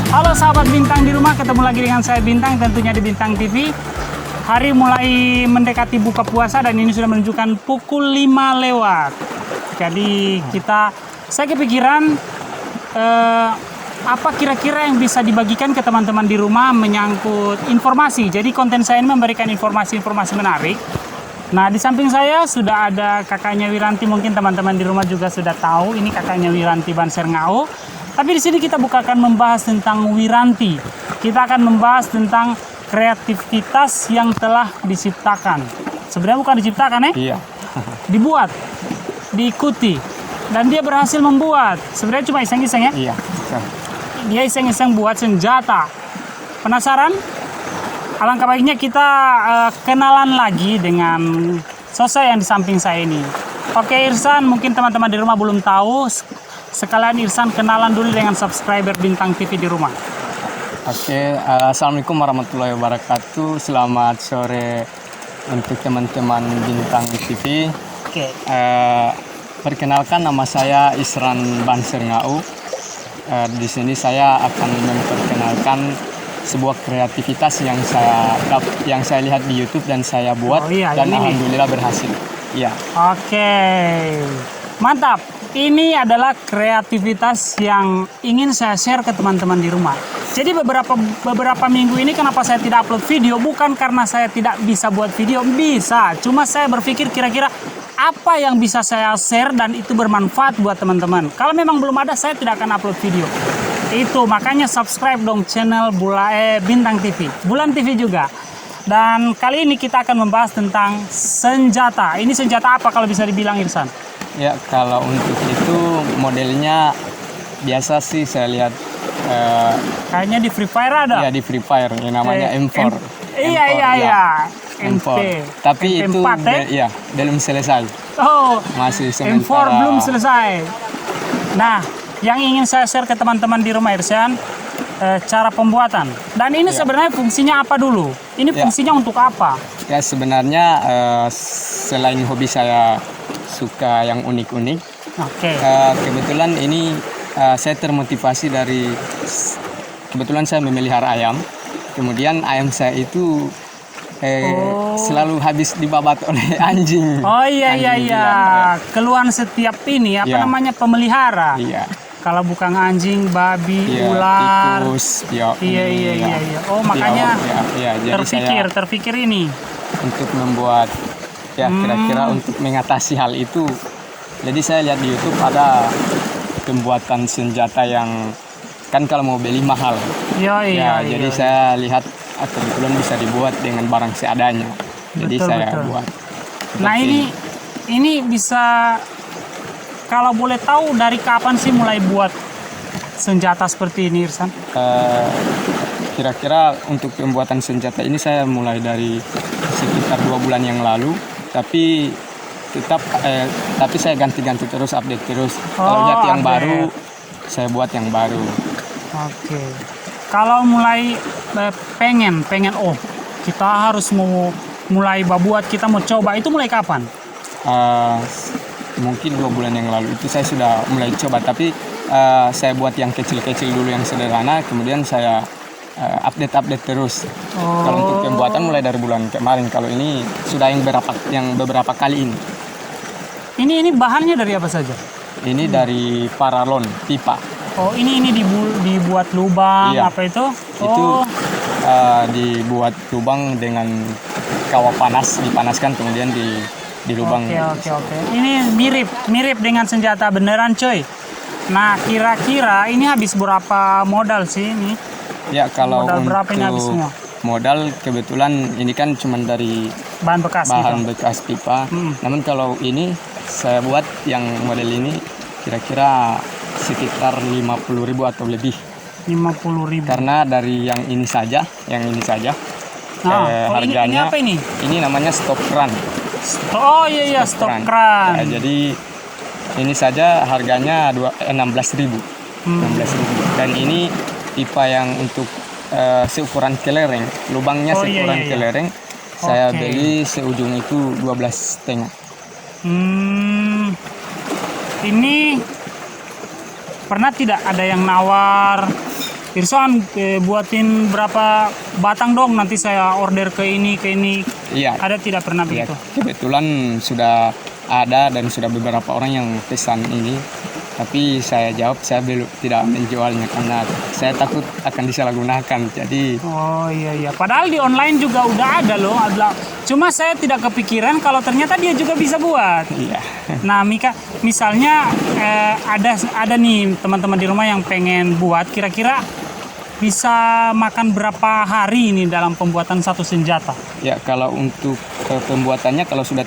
Halo sahabat Bintang di rumah, ketemu lagi dengan saya Bintang, tentunya di Bintang TV. Hari mulai mendekati buka puasa dan ini sudah menunjukkan pukul 5 lewat. Jadi saya kepikiran apa kira-kira yang bisa dibagikan ke teman-teman di rumah menyangkut informasi. Jadi konten saya ini memberikan informasi-informasi menarik. Nah, di samping saya sudah ada kakaknya Wiranti, mungkin teman-teman di rumah juga sudah tahu, ini kakaknya Wiranti Banser Ngao. Tapi di sini kita bukan akan membahas tentang Wiranti. Kita akan membahas tentang kreativitas yang telah diciptakan. Sebenarnya bukan diciptakan Iya. Dibuat, diikuti. Dan dia berhasil membuat. Sebenarnya cuma iseng-iseng ya? Iya. Dia iseng-iseng buat senjata. Penasaran? Alangkah baiknya kita kenalan lagi dengan sosok yang di samping saya ini. Oke Irsan, mungkin teman-teman di rumah belum tahu. Sekalian Irsan kenalan dulu dengan subscriber Bintang TV di rumah. Oke, assalamualaikum warahmatullahi wabarakatuh. Selamat sore untuk teman-teman Bintang TV. Oke. Perkenalkan, nama saya Isran Banser Ngau. Di sini saya akan memperkenalkan sebuah kreativitas yang saya lihat di YouTube dan saya buat, dan alhamdulillah berhasil. Iya. Oke. Mantap. Ini adalah kreativitas yang ingin saya share ke teman-teman di rumah. Jadi beberapa minggu ini kenapa saya tidak upload video? Bukan karena saya tidak bisa buat video, bisa. Cuma saya berpikir kira-kira apa yang bisa saya share dan itu bermanfaat buat teman-teman. Kalau memang belum ada, saya tidak akan upload video. Itu makanya subscribe dong channel Bintang TV, Bulan TV juga. Dan kali ini kita akan membahas tentang senjata. Ini senjata apa kalau bisa dibilang Irsan? Ya, kalau untuk itu modelnya biasa sih saya lihat. Kayaknya di Free Fire ada. Iya, di Free Fire, yang namanya M4. Iya. M4. Tapi MP4, itu ya belum selesai. Oh, masih sementara. M4 belum selesai. Nah, yang ingin saya share ke teman-teman di rumah Irsan, cara pembuatan. Dan ini sebenarnya fungsinya apa dulu? Ini fungsinya untuk apa? Ya, sebenarnya selain hobi saya suka yang unik-unik. Oke. Kebetulan ini saya termotivasi dari kebetulan saya memelihara ayam. Kemudian ayam saya itu selalu habis dibabat oleh anjing. Oh iya. Keluhan setiap ini apa namanya pemelihara. Iya. Kalau bukan anjing, babi, ular, tikus, iya. Oh makanya jadi terpikir ini untuk membuat kira-kira untuk mengatasi hal itu. Jadi saya lihat di YouTube ada pembuatan senjata yang kan kalau mau beli mahal. Iya. Jadi saya lihat kebetulan bisa dibuat dengan barang seadanya. Jadi saya buat. Nah ini bisa, kalau boleh tahu dari kapan sih mulai buat senjata seperti ini Irsan? Kira-kira untuk pembuatan senjata ini saya mulai dari sekitar 2 bulan yang lalu. Tapi saya ganti-ganti terus, update terus. Kalau lihat yang baru, saya buat yang baru. Oke. Kalau mulai pengen kita harus mau mulai buat, kita mau coba, itu mulai kapan? Mungkin 2 bulan yang lalu itu saya sudah mulai coba, tapi saya buat yang kecil-kecil dulu, yang sederhana, kemudian saya update terus. Kalau untuk pembuatan mulai dari bulan kemarin. Kalau ini sudah yang beberapa kali ini. Ini bahannya dari apa saja? Ini dari paralon, pipa. Oh, ini dibuat lubang apa itu? Itu dibuat lubang dengan kawah panas, dipanaskan kemudian di lubang. Oke. Ini mirip dengan senjata beneran, coy. Nah, kira-kira ini habis berapa modal sih ini? Ya, kalau modal untuk berapa ini habisnya? Modal kebetulan ini kan cuma dari bahan bekas pipa. Namun kalau ini saya buat yang model ini kira-kira sekitar 50.000 atau lebih. 50.000. Karena dari yang ini saja. Harganya. Ini apa ini? Ini namanya stop run. Oh iya, stop run. Ya, jadi ini saja harganya 16.000. 16.000. Dan ini pipa yang untuk seukuran kelereng, lubangnya seukuran kelereng. Saya beli seujung itu 12,5. Ini pernah tidak ada yang nawar Irsan buatin berapa batang dong, nanti saya order ke ini ke ini. Iya. Ada tidak pernah Ya, begitu? kebetulan sudah ada dan sudah beberapa orang yang pesan ini, tapi saya jawab saya belum tidak menjualnya karena saya takut akan disalahgunakan. Jadi Oh iya. Padahal di online juga udah ada loh. Cuma saya tidak kepikiran kalau ternyata dia juga bisa buat. iya. Nah, Mika, misalnya ada nih teman-teman di rumah yang pengen buat, kira-kira bisa makan berapa hari ini dalam pembuatan satu senjata? Ya, kalau untuk pembuatannya kalau sudah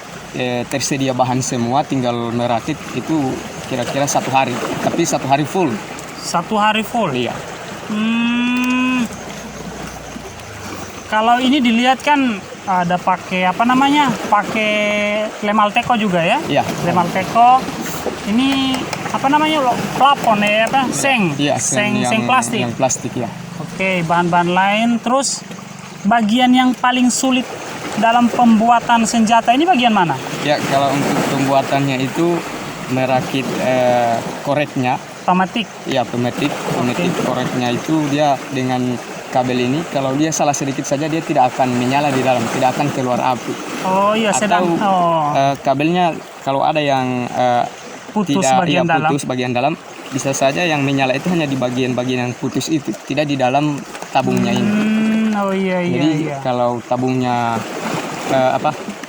tersedia bahan semua, tinggal merakit itu kira-kira 1 hari. Tapi 1 hari full. 1 hari full? Iya. Kalau ini dilihat kan ada pakai apa namanya? Pakai lem Alteco juga ya? Iya. Lem Alteco. Ini apa namanya? Plafon ya apa? Seng. Iya, seng yang plastik. Yang plastik ya. Oke, bahan-bahan lain. Terus bagian yang paling sulit dalam pembuatan senjata ini bagian mana? Ya, kalau untuk pembuatannya itu merakit koreknya. Pematik. Ya, pemetik koreknya itu dia dengan kabel ini, kalau dia salah sedikit saja dia tidak akan menyala di dalam, tidak akan keluar api. Oh iya, Atau kabelnya kalau ada yang putus tidak bagian dalam. putus bagian dalam, bisa saja yang menyala itu hanya di bagian-bagian yang putus itu, tidak di dalam tabungnya ini. Oh iya. Jadi kalau tabungnya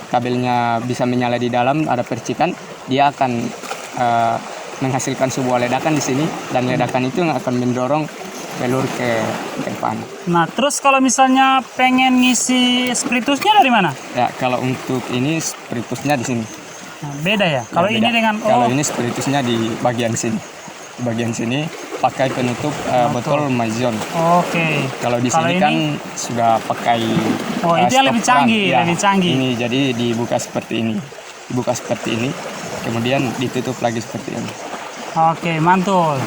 kabelnya bisa menyala di dalam, ada percikan, dia akan menghasilkan sebuah ledakan di sini, dan ledakan itu yang akan mendorong pelur ke depan. Nah, terus kalau misalnya pengen ngisi spiritusnya dari mana? Ya, kalau untuk ini spiritusnya di sini. Nah, beda ya. Kalau Ya, ini beda. dengan Kalau ini spiritusnya di bagian sini. Di bagian sini pakai penutup botol maison. Oke. Kalau di Kalau sini ini? kan sudah pakai Itu yang lebih stop run. canggih, Ya, lebih canggih. Ini jadi dibuka seperti ini. Dibuka seperti ini. Kemudian ditutup lagi seperti ini. Oke, mantul.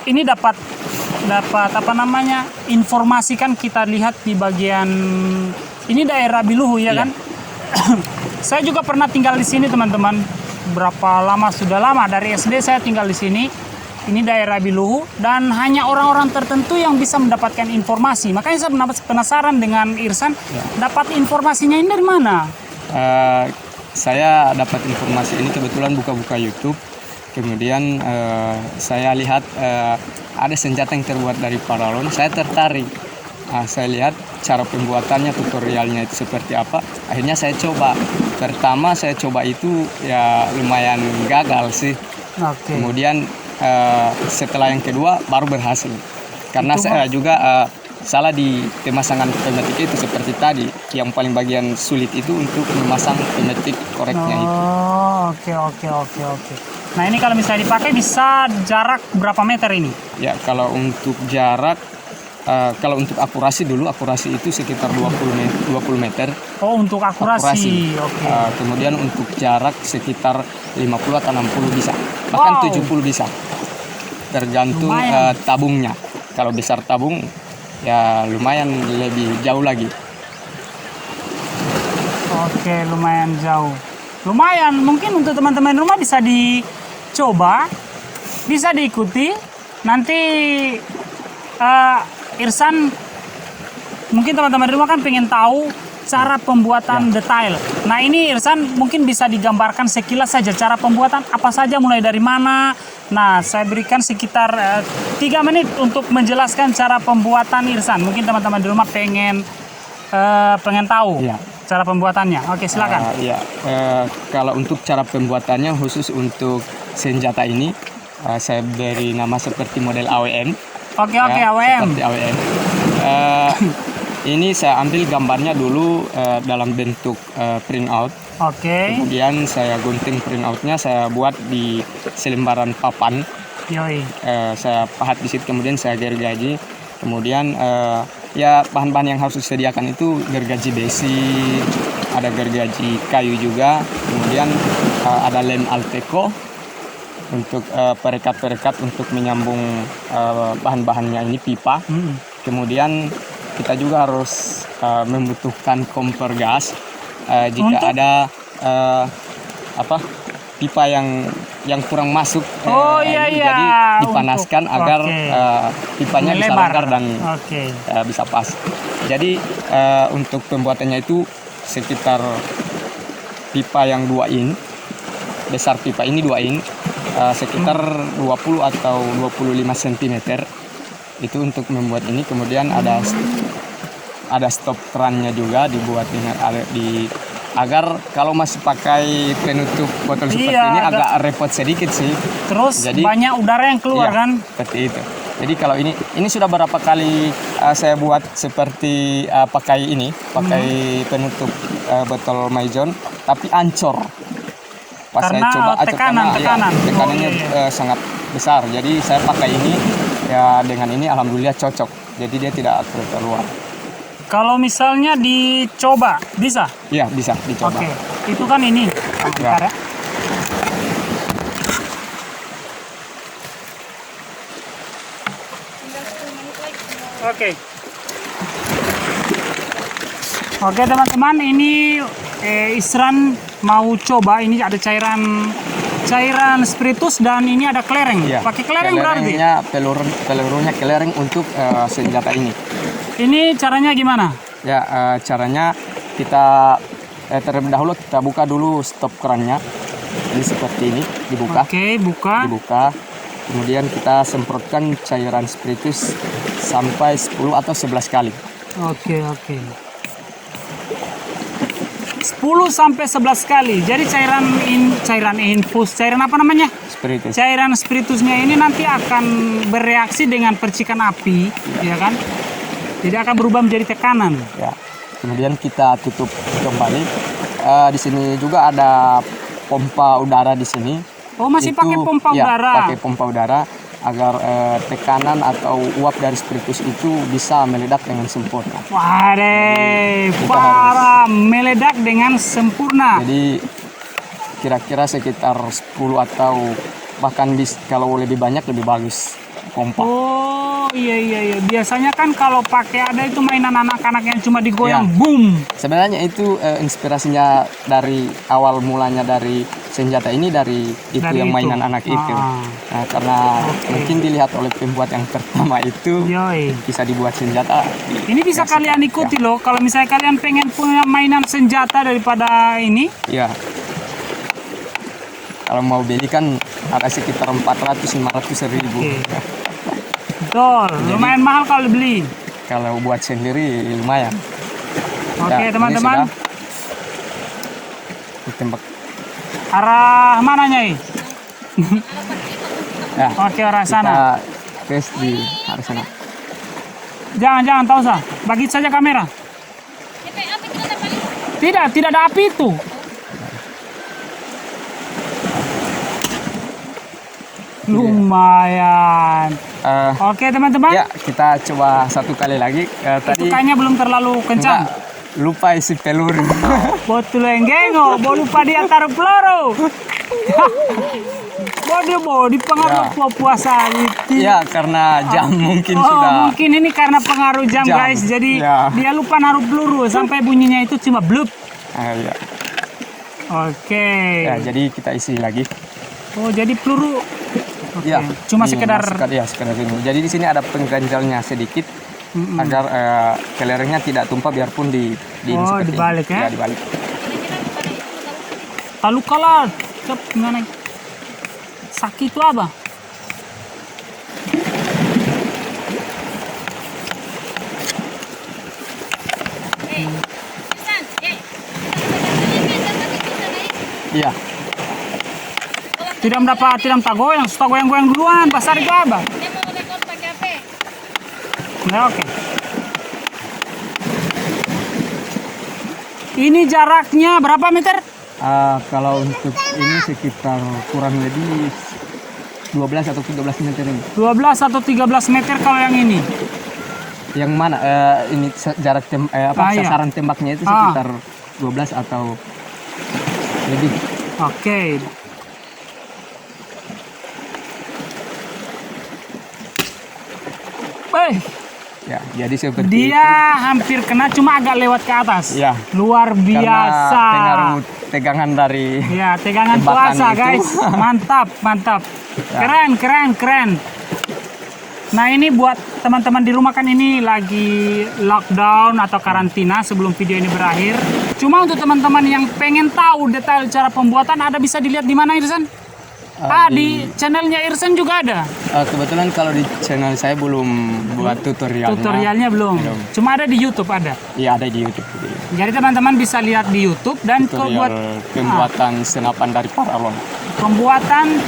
Ini dapat apa namanya? Informasi kan kita lihat di bagian ini daerah Biluhu ya Iya. kan? Saya juga pernah tinggal di sini, teman-teman. Berapa lama? Sudah lama, dari SD saya tinggal di sini. Ini daerah Biluhu dan hanya orang-orang tertentu yang bisa mendapatkan informasi. Makanya saya penasaran dengan Irsan, dapat informasinya ini dari mana? Saya dapat informasi ini kebetulan buka-buka YouTube. Kemudian saya lihat ada senjata yang terbuat dari paralon. Saya tertarik. Saya lihat cara pembuatannya, tutorialnya itu seperti apa. Akhirnya saya coba. Pertama saya coba itu ya lumayan gagal sih. Oke. Kemudian setelah yang kedua baru berhasil. Karena saya juga salah di pemasangan pemetik itu seperti tadi. Yang paling bagian sulit itu untuk memasang pemetik koreknya itu. Oke. Nah, ini kalau misalnya dipakai bisa jarak berapa meter ini? Ya, kalau untuk jarak, kalau untuk akurasi dulu, akurasi itu sekitar 20 meter. Oh, untuk akurasi. Oke. Kemudian untuk jarak sekitar 50 atau 60 bisa. Bahkan 70 bisa. Tergantung tabungnya. Kalau besar tabung, ya lumayan lebih jauh lagi. Oke, lumayan jauh. Lumayan, mungkin untuk teman-teman rumah bisa dicoba, bisa diikuti. Nanti Irsan, mungkin teman-teman rumah kan pengen tahu cara pembuatan detail. Nah, ini Irsan mungkin bisa digambarkan sekilas saja cara pembuatan apa saja, mulai dari mana. Nah, saya berikan sekitar 3 menit untuk menjelaskan cara pembuatan Irsan. Mungkin teman-teman di rumah pengen tahu cara pembuatannya. Oke, silakan. Kalau untuk cara pembuatannya khusus untuk senjata ini, saya beri nama seperti model AWM. Oke, AWM. Seperti AWM. Ini saya ambil gambarnya dulu dalam bentuk printout. Oke. Kemudian saya gunting printoutnya, saya buat di selembaran papan. Yoi. Saya pahat di situ, kemudian saya gergaji. Kemudian ya bahan-bahan yang harus disediakan itu gergaji besi, ada gergaji kayu juga. Kemudian ada lem Alteco untuk perekat-perekat untuk menyambung bahan-bahannya ini, pipa. Kemudian kita juga harus membutuhkan kompor gas jika ada pipa yang yang kurang masuk. Iya. Jadi dipanaskan agar pipanya bisa Melebar. longgar dan bisa pas. Jadi untuk pembuatannya itu sekitar pipa yang 2 in, besar pipa ini 2 in, sekitar 20 atau 25 cm. Itu untuk membuat ini. Kemudian ada stop kerannya juga dibuat dengan agar kalau masih pakai penutup botol seperti ini agak repot sedikit sih. Terus jadi, banyak udara yang keluar kan? Seperti itu. Jadi kalau ini sudah berapa kali saya buat seperti pakai penutup botol Maison, tapi ancur. Pas karena saya coba tekanannya sangat besar. Jadi saya pakai ini ya, dengan ini alhamdulillah cocok. Jadi dia tidak keluar. Kalau misalnya dicoba, bisa? Iya, bisa dicoba. Oke, itu kan ini. Bentar ya. Oke teman-teman, ini Isran mau coba. Ini ada cairan spiritus dan ini ada kelereng. Ya, pakai kelereng berarti? Pelurunya kelereng untuk senjata ini. Ini caranya gimana? Ya, caranya kita terlebih dahulu kita buka dulu stop kerannya. Ini seperti ini, dibuka. Oke, buka. Dibuka. Kemudian kita semprotkan cairan spiritus sampai 10 atau 11 kali. Oke. 10 sampai 11 kali. Jadi cairan infus, cairan apa namanya? Spiritus. Cairan spiritusnya ini nanti akan bereaksi dengan percikan api, ya kan? Jadi akan berubah menjadi tekanan. Ya. Kemudian kita tutup kembali. Di sini juga ada pompa udara di sini. Oh, masih pakai pompa udara? Pakai pompa udara agar tekanan atau uap dari spiritus itu bisa meledak dengan sempurna. Parah, meledak dengan sempurna. Jadi kira-kira sekitar 10 atau bahkan kalau lebih banyak lebih bagus pompa. Oh iya. Biasanya kan kalau pakai ada itu mainan anak-anak yang cuma digoyang, boom. Sebenarnya itu inspirasinya dari awal mulanya dari senjata ini dari yang mainan anak itu. Nah, karena mungkin dilihat oleh pembuat yang pertama itu bisa dibuat senjata. Ini bisa kalian ikuti loh. Kalau misalnya kalian pengen punya mainan senjata daripada ini. Iya. Kalau mau beli kan ada sekitar 400-500 ribu. Betul, lumayan mahal kalau beli. Kalau buat sendiri lumayan. Oke, teman-teman. Ditembak. Arah mana Nyai? Oke, arah sana. Kita tes di arah sana. Jangan, tak usah. Bagi saja kamera. Tidak ada api itu. Lumayan. Oke teman-teman. Ya, kita coba satu kali lagi. Itu kayaknya belum terlalu kencang. Lupa isi peluru. Betul enggak, lupa dia taruh peluru. Bodi pengaruh puasa itu. Ya, karena jam mungkin sudah. Mungkin ini karena pengaruh jam. Guys. Jadi dia lupa naruh peluru sampai bunyinya itu cuma blup. Ya. Oke. Ya, jadi kita isi lagi. Oh, jadi peluru. Ya, cuma sekedar ini. Jadi di sini ada pengganjalnya sedikit agar kelerengnya tidak tumpah biarpun dibalik ya. Ya, dibalik. Lalu kalau gimana? Sakit itu apa? Iya. Tidak goyang, suka goyang-goyang duluan. Pasar itu apa? Nah, oke. Ini jaraknya berapa meter? Kalau untuk ini sekitar kurang lebih 12 atau 13 meter ini. 12 atau 13 meter kalau yang ini. Yang mana? Ini jarak sasaran tembaknya itu sekitar 12 atau lebih. Oke. Ya, jadi seperti dia itu. Hampir kena, cuma agak lewat ke atas. Ya. Luar biasa. Karena pengaruh tegangan dari Ya, tegangan tembakan puasa itu. guys. Mantap, mantap. Ya. Keren. Nah, ini buat teman-teman di rumah kan ini lagi lockdown atau karantina sebelum video ini berakhir. Cuma untuk teman-teman yang pengen tahu detail cara pembuatan ada bisa dilihat di mana Irsan? Di channelnya Irsan juga ada. Kebetulan kalau di channel saya belum buat tutorialnya. Tutorialnya belum. Cuma ada di YouTube ada. Iya, ada di YouTube. Jadi teman-teman bisa lihat di YouTube dan buat Tutorial pembuatan senapan dari paralon.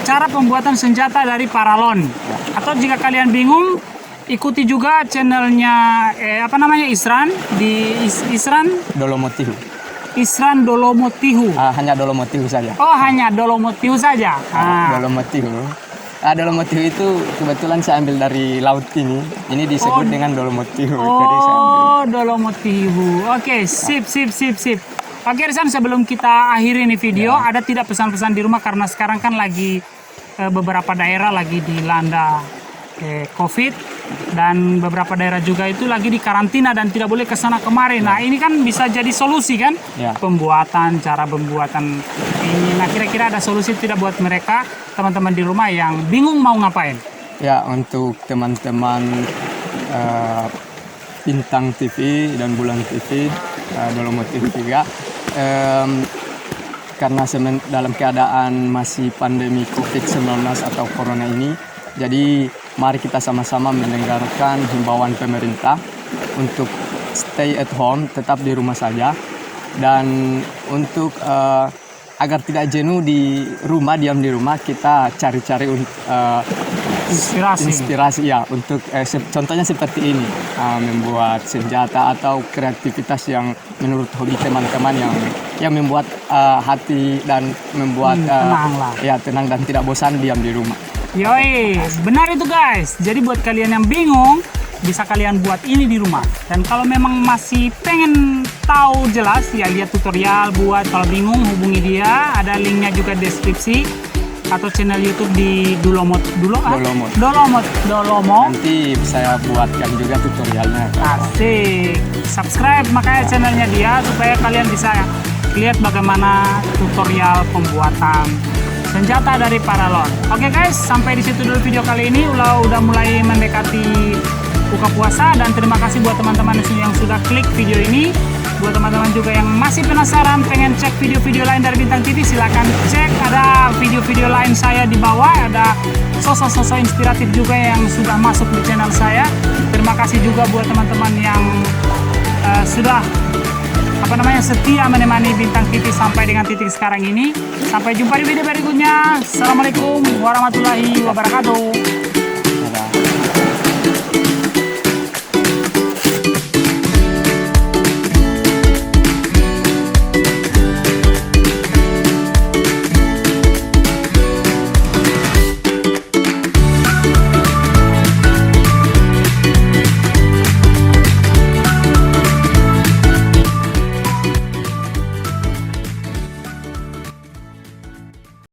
cara pembuatan senjata dari paralon. Atau jika kalian bingung, ikuti juga channelnya Isran di Isran Dolomotihu. Hanya Dolomotihu saja. Oh, hanya Dolomotihu saja. Dolomotihu. Dolomotihu itu kebetulan saya ambil dari laut ini. Ini disebut dengan Dolomotihu. Jadi saya ambil. Oh, Dolomotihu. Oke, sip. Oke, Rizan, sebelum kita akhiri nih video, ada tidak pesan-pesan di rumah karena sekarang kan lagi beberapa daerah lagi dilanda COVID dan beberapa daerah juga itu lagi di karantina dan tidak boleh kesana kemari. Nah, ini kan bisa jadi solusi kan? Ya. Cara pembuatan ini. Nah, kira-kira ada solusi tidak buat mereka teman-teman di rumah yang bingung mau ngapain? Ya, untuk teman-teman Bintang TV dan Bulan TV, Dolomotihu juga. Karena dalam keadaan masih pandemi COVID-19 atau Corona ini, jadi mari kita sama-sama mendengarkan himbauan pemerintah untuk stay at home, tetap di rumah saja. Dan untuk agar tidak jenuh di rumah, diam di rumah, kita cari-cari inspirasi ya untuk contohnya seperti ini, membuat senjata atau kreativitas yang menurut hobi teman-teman yang membuat hati dan membuat tenang dan tidak bosan diam di rumah. Yoi, benar itu guys. Jadi buat kalian yang bingung, bisa kalian buat ini di rumah. Dan kalau memang masih pengen tahu jelas, ya lihat tutorial buat. Kalau bingung hubungi dia, ada linknya juga di deskripsi atau channel YouTube di Dolomot. Nanti saya buatkan juga tutorialnya. Asik. Subscribe makanya channelnya dia supaya kalian bisa lihat bagaimana tutorial pembuatan senjata dari paralon. Oke guys, sampai di situ dulu video kali ini. Udah mulai mendekati buka puasa dan terima kasih buat teman-teman yang sudah klik video ini. Buat teman-teman juga yang masih penasaran pengen cek video-video lain dari Bintang TV, silahkan cek, ada video-video lain saya di bawah, ada sosok-sosok inspiratif juga yang sudah masuk di channel saya. Terima kasih juga buat teman-teman yang sudah setia menemani Bintang TV sampai dengan titik sekarang ini. Sampai jumpa di video berikutnya. Assalamualaikum warahmatullahi wabarakatuh.